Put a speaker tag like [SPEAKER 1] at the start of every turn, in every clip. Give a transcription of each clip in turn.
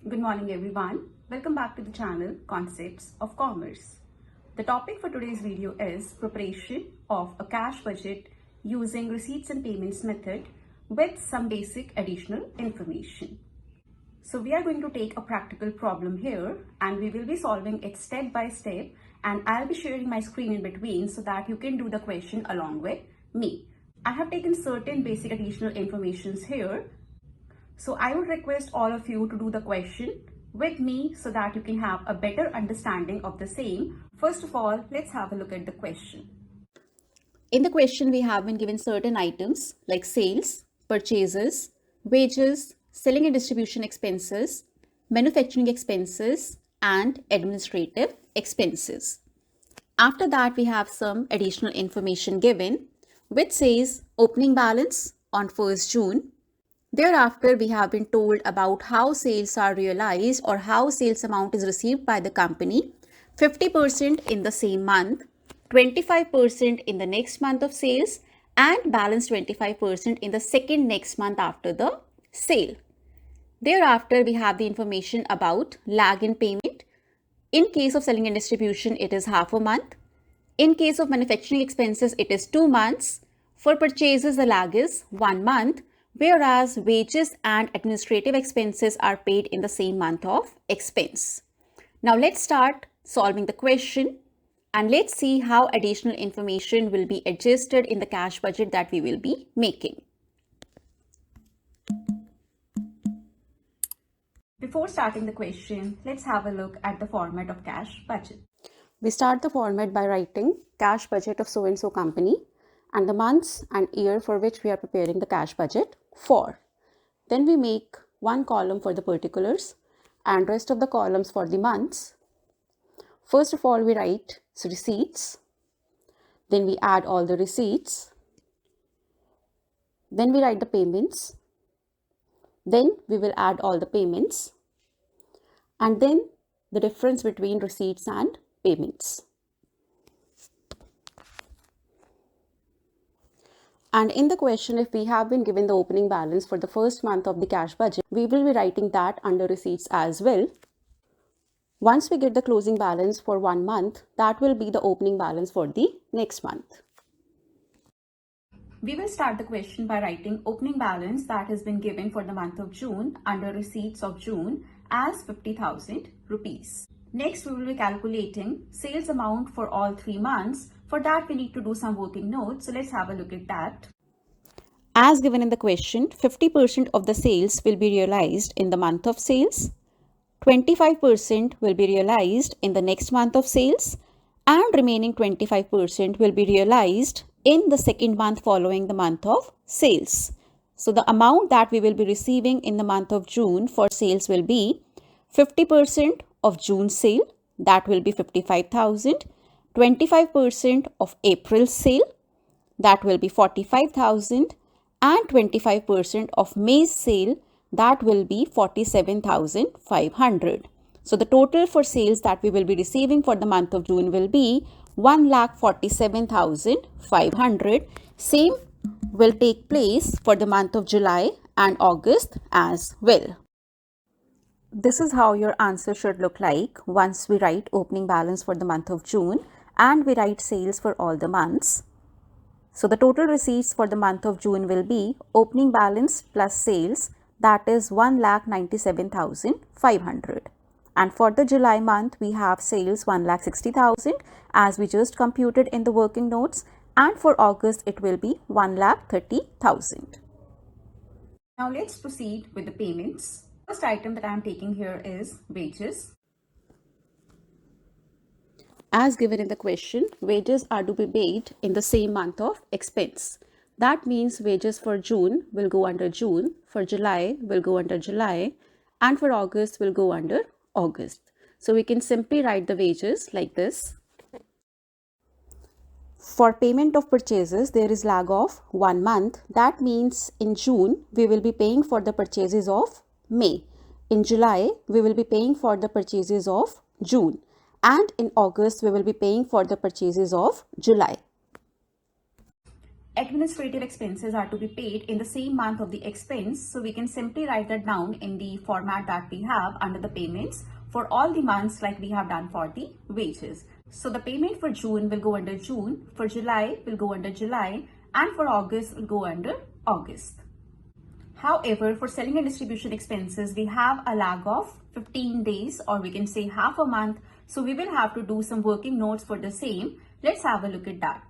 [SPEAKER 1] Good morning everyone. Welcome back to the channel Concepts of Commerce. The topic for today's video is preparation of a cash budget using receipts and payments method with some basic additional information. So we are going to take a practical problem here and we will be solving it step by step, and I'll be sharing my screen in between so that you can do the question along with me. I have taken certain basic additional informations here. So I would request all of you to do the question with me so that you can have a better understanding of the same. First of all, let's have a look at the question.
[SPEAKER 2] In the question, we have been given certain items like sales, purchases, wages, selling and distribution expenses, manufacturing expenses, and administrative expenses. After that, we have some additional information given, which says opening balance on 1st June. Thereafter, we have been told about how sales are realized or how sales amount is received by the company, 50% in the same month, 25% in the next month of sales, and balance 25% in the second next month after the sale. Thereafter, we have the information about lag in payment. In case of selling and distribution, it is half a month. In case of manufacturing expenses, it is 2 months. For purchases, the lag is 1 month, whereas wages and administrative expenses are paid in the same month of expense. Now let's start solving the question and let's see how additional information will be adjusted in the cash budget that we will be making.
[SPEAKER 1] Before starting the question, let's have a look at the format of cash budget.
[SPEAKER 2] We start the format by writing cash budget of so-and-so company and the months and year for which we are preparing the cash budget for. Then we make one column for the particulars and rest of the columns for the months. First of all, we write receipts. Then we add all the receipts. Then we write the payments. Then we will add all the payments. And then the difference between receipts and payments. And in the question, if we have been given the opening balance for the first month of the cash budget, we will be writing that under receipts as well. Once we get the closing balance for 1 month, that will be the opening balance for the next month.
[SPEAKER 1] We will start the question by writing opening balance that has been given for the month of June under receipts of June as 50,000 rupees. Next, we will be calculating sales amount for all 3 months. For that, we need to do some working notes. So let's have a look at that.
[SPEAKER 2] As given in the question, 50% of the sales will be realized in the month of sales, 25% will be realized in the next month of sales, and remaining 25% will be realized in the second month following the month of sales. So the amount that we will be receiving in the month of June for sales will be 50% of June sale, that will be 55,000, 25% of April sale, that will be 45,000, and 25% of May's sale, that will be 47,500. So the total for sales that we will be receiving for the month of June will be 1,47,500. Same will take place for the month of July and August as well. This is how your answer should look like once we write opening balance for the month of June and we write sales for all the months. So the total receipts for the month of June will be opening balance plus sales, that is 1,97,500. And for the July month, we have sales 1,60,000 as we just computed in the working notes. And for August, it will be 1,30,000.
[SPEAKER 1] Now let's proceed with the payments. First item that I am taking here is wages.
[SPEAKER 2] As given in the question, wages are to be paid in the same month of expense. That means wages for June will go under June, for July will go under July, and for August will go under August. So we can simply write the wages like this. For payment of purchases, there is lag of 1 month. That means in June, we will be paying for the purchases of May. In July, we will be paying for the purchases of June. And in August, we will be paying for the purchases of July.
[SPEAKER 1] administrative expenses are to be paid in the same month of the expense. So we can simply write that down in the format that we have under the payments for all the months like we have done for the wages. So the payment for June will go under June, for July will go under July, and for August will go under August. However, for selling and distribution expenses, we have a lag of 15 days, or we can say half a month. So we will have to do some working notes for the same. Let's have a look at that.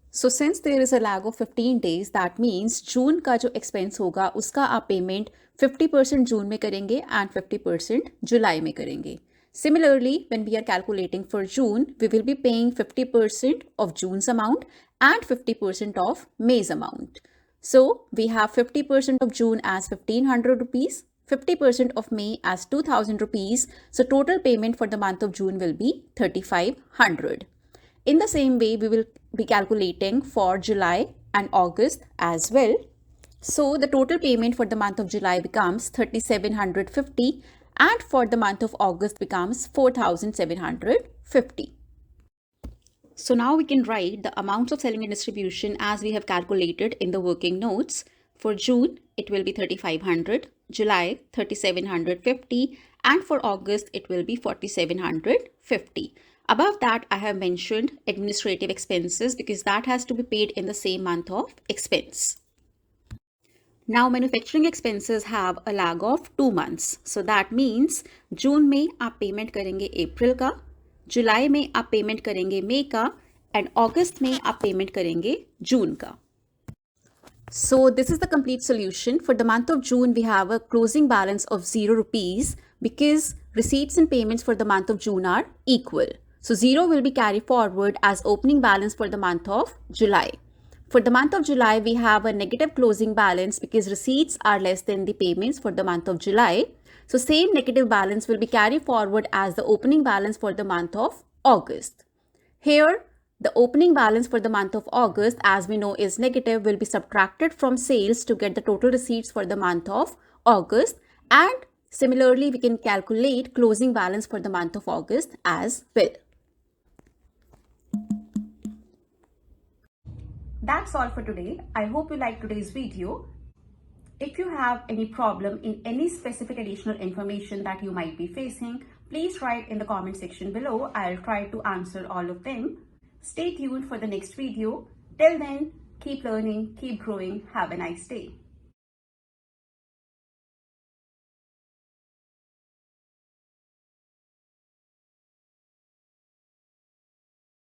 [SPEAKER 2] So since there is a lag of 15 days, that means June का जो expense होगा उसका आप payment 50% June में करेंगे and 50% July में करेंगे. Similarly, when we are calculating for June, we will be paying 50% of June's amount and 50% of May's amount. So we have 50% of June as 1500 rupees, 50% of May as 2000 rupees. So total payment for the month of June will be 3500. In the same way, we will be calculating for July and August as well. So the total payment for the month of July becomes 3750 and for the month of August becomes 4750. So now we can write the amounts of selling and distribution as we have calculated in the working notes. For June, it will be 3500, July 3750, and for August, it will be 4750. Above that, I have mentioned administrative expenses because that has to be paid in the same month of expense. Now, manufacturing expenses have a lag of 2 months. So that means June में आप payment करेंगे April का, July में आप payment करेंगे May का, and August में आप payment करेंगे June का. So this is the complete solution. For the month of June, we have a closing balance of 0 rupees because receipts and payments for the month of June are equal. So 0 will be carried forward as opening balance for the month of July. For the month of July, we have a negative closing balance because receipts are less than the payments for the month of July. So same negative balance will be carried forward as the opening balance for the month of August. Here, the opening balance for the month of August, as we know, is negative, will be subtracted from sales to get the total receipts for the month of August. And similarly, we can calculate closing balance for the month of August as well.
[SPEAKER 1] That's all for today. I hope you liked today's video. If you have any problem in any specific additional information that you might be facing, please write in the comment section below. I'll try to answer all of them. Stay tuned for the next video. Till then, keep learning, keep growing. Have a nice day.